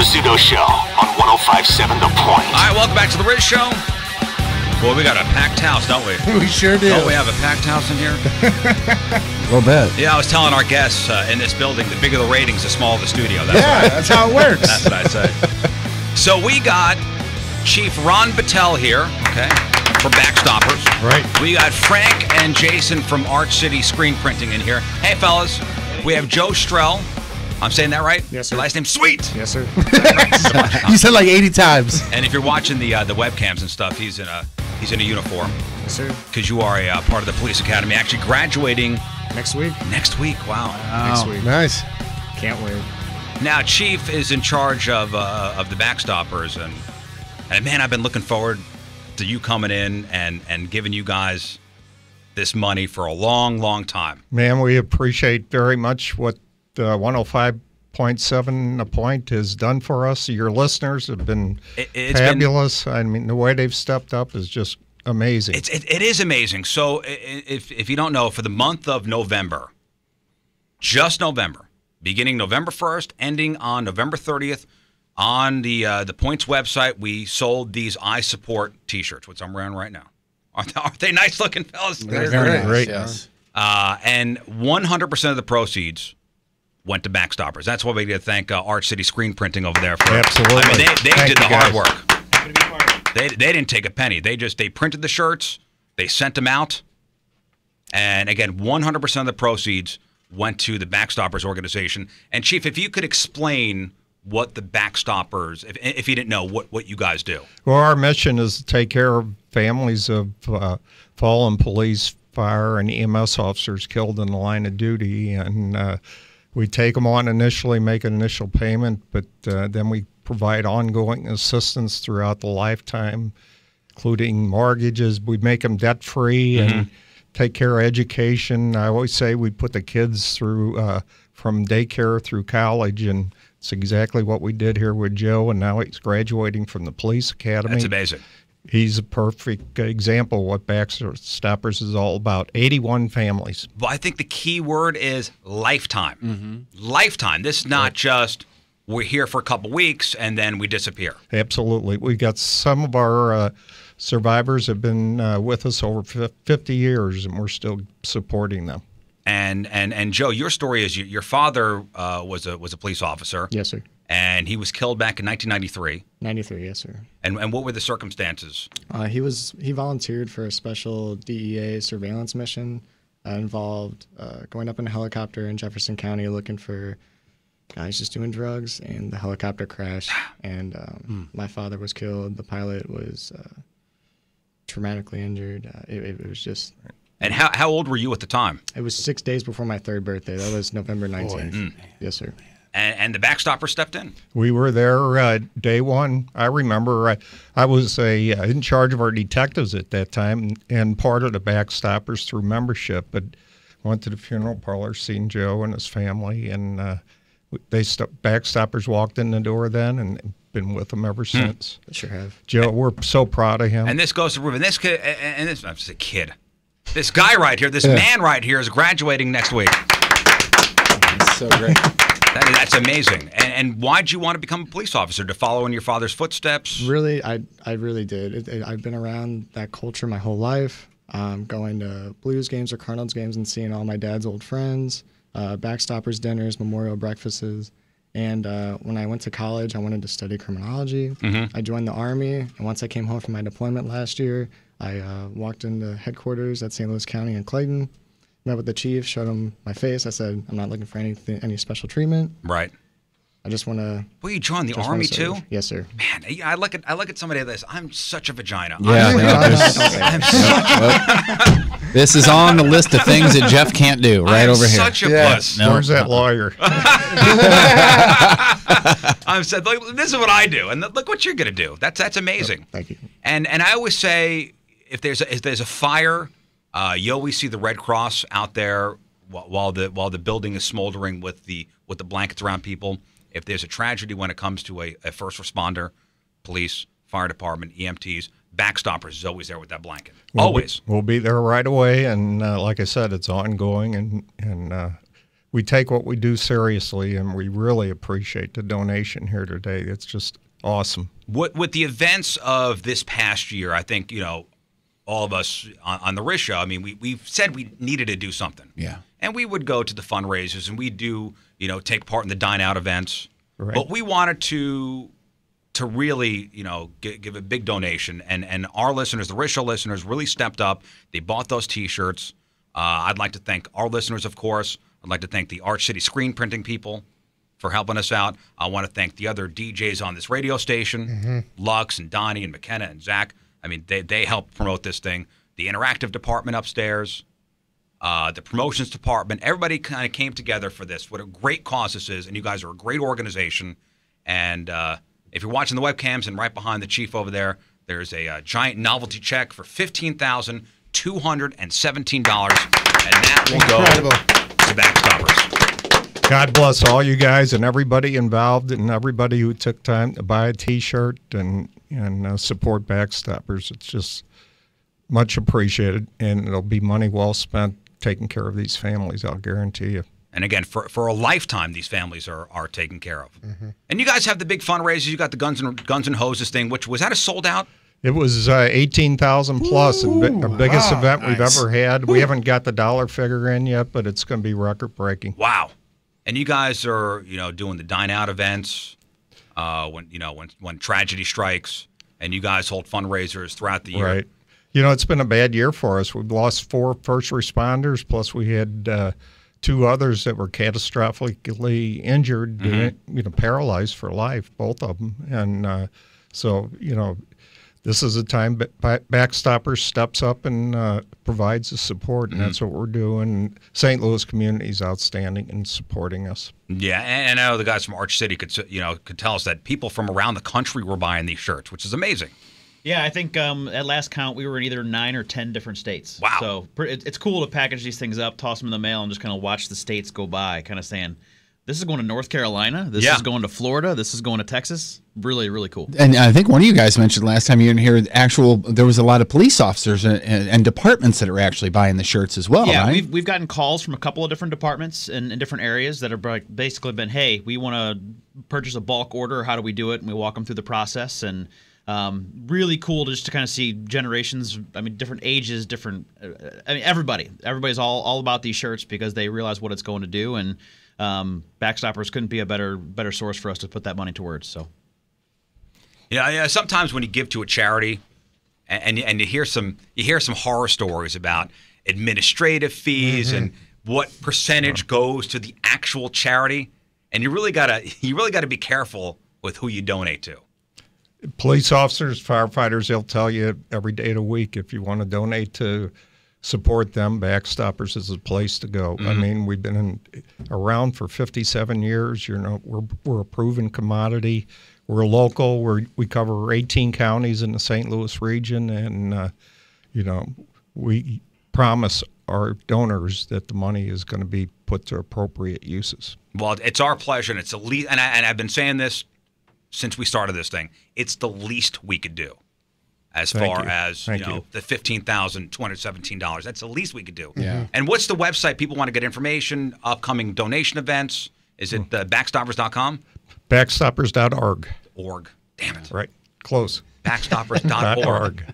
Rizzuto Show on 105.7 The Point. All right, welcome back to the Rizz Show. Boy, we got a packed house, don't we? We sure do. Don't we have a packed house in here? A little bit. Yeah, I was telling our guests in this building, the bigger the ratings, the smaller the studio. That's how it works. That's what I'd say. So we got Chief Ron Battelle here, okay, for BackStoppers. Right. We got Frank and Jason from Arch City Screen Printing in here. Hey, fellas. We have Joe Strell. I'm saying that right? Yes, sir. Your last name, Sweet. Yes, sir. You said like 80 times. And if you're watching the webcams and stuff, he's in a uniform. Yes, sir. Because you are a part of the police academy, actually graduating Next week. next week. Wow. Next week. Nice. Can't wait. Now, Chief is in charge of the BackStoppers, and man, I've been looking forward to you coming in and giving you guys this money for a long, long time. Man, we appreciate very much what 105.7 The Point has done for us. Your listeners have been fabulous. I mean, the way they've stepped up is just amazing. It is amazing. So if you don't know, for the month of November, just November, beginning November 1st, ending on November 30th, on the Point's website, we sold these I Support T-shirts, which I'm wearing right now. Aren't they nice looking, fellas? They're very great. Yes. And 100% of the proceeds went to BackStoppers. That's why we got to thank Arch City Screen Printing over there. Absolutely. I mean, they did the hard guys. work. They didn't take a penny. They printed the shirts, they sent them out, and again, 100% of the proceeds went to the BackStoppers organization. And Chief, if you could explain what the BackStoppers, if you didn't know, what you guys do. Well, our mission is to take care of families of fallen police, fire, and EMS officers killed in the line of duty. And we take them on initially, make an initial payment, but then we provide ongoing assistance throughout the lifetime, including mortgages. We make them debt-free and take care of education. I always say we put the kids through from daycare through college, and it's exactly what we did here with Joe, and now he's graduating from the police academy. That's amazing. He's a perfect example of what BackStoppers is all about. 81 families. Well, I think the key word is lifetime. Lifetime. This is not just we're here for a couple weeks and then we disappear. Absolutely. We got some of our survivors have been with us over 50 years, and we're still supporting them. And Joe, your story is your father was a police officer. Yes, sir. And he was killed back in 1993. 93, yes, sir. And what were the circumstances? He volunteered for a special DEA surveillance mission involved going up in a helicopter in Jefferson County looking for guys just doing drugs, and the helicopter crashed, and my father was killed. The pilot was traumatically injured. It was just... And how old were you at the time? It was 6 days before my third birthday. That was November 19th. Yes, sir. And the BackStoppers stepped in. We were there day one. I remember I was in charge of our detectives at that time, and part of the BackStoppers through membership. But went to the funeral parlor, seen Joe and his family, and BackStoppers walked in the door then, and been with them ever since. I sure have. Joe, we're so proud of him. And this goes to Ruben. This kid, and this I'm just a kid. This guy right here, this man right here, is graduating next week. That's so great. That's amazing. And why'd you want to become a police officer? To follow in your father's footsteps? Really, I really did. I've been around that culture my whole life, going to Blues games or Cardinals games and seeing all my dad's old friends, BackStoppers dinners, memorial breakfasts. And when I went to college, I wanted to study criminology. I joined the Army, and once I came home from my deployment last year, I walked into headquarters at St. Louis County in Clayton, met with the chief, showed him my face. I said, I'm not looking for any special treatment. Right. I just want to... Well, you joined the Army too? Yes, sir. Man, I look at somebody like this. I'm such a vagina. Yeah, this is on the list of things that Jeff can't do right over here. Such a puss. No. Where's that lawyer? I'm said, this is what I do, and look what you're going to do. That's amazing. Oh, thank you. And I always say, if there's a fire, you always see the Red Cross out there while the building is smoldering with the blankets around people. If there's a tragedy when it comes to a first responder, police, fire department, EMTs, BackStoppers is always there with that blanket. Always. We'll be there right away, and like I said, it's ongoing, and we take what we do seriously, and we really appreciate the donation here today. It's just awesome. With the events of this past year, I think, all of us on the Rizz Show, I mean, we've said we needed to do something. Yeah. And we would go to the fundraisers, and we do, take part in the dine-out events. Right. But we wanted to really, give a big donation. And our listeners, the Rizz Show listeners, really stepped up. They bought those T-shirts. I'd like to thank our listeners, of course. I'd like to thank the Arch City screen printing people for helping us out. I want to thank the other DJs on this radio station, Lux and Donnie and McKenna and Zach. I mean, they helped promote this thing. The interactive department upstairs, the promotions department, everybody kind of came together for this. What a great cause this is, and you guys are a great organization. And if you're watching the webcams, and right behind the chief over there, there's a giant novelty check for $15,217, and that will go to BackStoppers. God bless all you guys and everybody involved and everybody who took time to buy a T-shirt and support BackStoppers. It's just much appreciated, and it'll be money well spent taking care of these families, I'll guarantee you. And again, for a lifetime, these families are taken care of. And you guys have the big fundraisers. You got the Guns and Hoses thing, which was that a sold out? It was 18,000 plus, the biggest event we've ever had. We haven't got the dollar figure in yet, but it's going to be record breaking. Wow. And you guys are, doing the dine out events when tragedy strikes, and you guys hold fundraisers throughout the year. Right. It's been a bad year for us. We've lost 4 first responders, plus we had 2 others that were catastrophically injured, paralyzed for life, both of them. And so, this is a time BackStoppers steps up and provides the support, and that's what we're doing. St. Louis community is outstanding in supporting us. Yeah, and I know the guys from Arch City could tell us that people from around the country were buying these shirts, which is amazing. Yeah, I think at last count we were in either 9 or 10 different states. Wow. So it's cool to package these things up, toss them in the mail, and just kind of watch the states go by, kind of saying, this is going to North Carolina, this is going to Florida, this is going to Texas. Really, really cool. And I think one of you guys mentioned last time you didn't hear there was a lot of police officers and departments that are actually buying the shirts as well, yeah, right? we've gotten calls from a couple of different departments in different areas that are basically been, hey, we want to purchase a bulk order, how do we do it? And we walk them through the process, and really cool just to kind of see generations, different ages, everybody's all about these shirts because they realize what it's going to do, and BackStoppers couldn't be a better source for us to put that money towards. So, yeah. Sometimes when you give to a charity, and you hear some horror stories about administrative fees and what percentage goes to the actual charity, and you really gotta be careful with who you donate to. Police officers, firefighters, they'll tell you every day of the week if you want to donate to support them, BackStoppers is the place to go. We've been around for 57 years. We're a proven commodity. We're local. We cover 18 counties in the St. Louis region, and we promise our donors that the money is going to be put to appropriate uses. Well, it's our pleasure, and it's the least. And I've been saying this since we started this thing. It's the least we could do. As far as the $15,217, that's the least we could do. Yeah. And what's the website? People want to get information, upcoming donation events. Is it BackStoppers.com? BackStoppers.org. Org. Damn it. Right. Close. BackStoppers.org.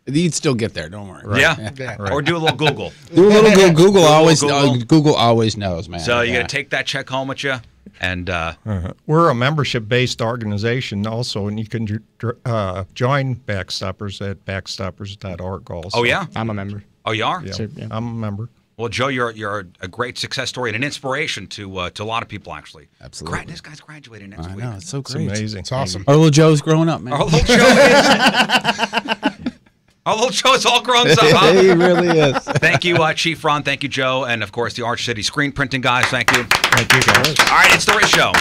You'd still get there. Don't worry. Right. Yeah. Right. Or do a little Google. Do a little Google. Google always knows, man. So you got to take that check home with you. And we're a membership-based organization also, and you can join BackStoppers at backstoppers.org also. Oh, yeah? I'm a member. Oh, you are? Yeah, I'm a member. Well, Joe, you're a great success story and an inspiration to a lot of people, actually. Absolutely. This guy's graduating next week. I know, it's so great. It's amazing. It's awesome. Our little Joe's growing up, man. Our little Joe is all grown up. Huh? He really is. Thank you, Chief Ron. Thank you, Joe. And, of course, the Arch City screen printing guys. Thank you. Thank you, guys. All right, it's the Rizz Show.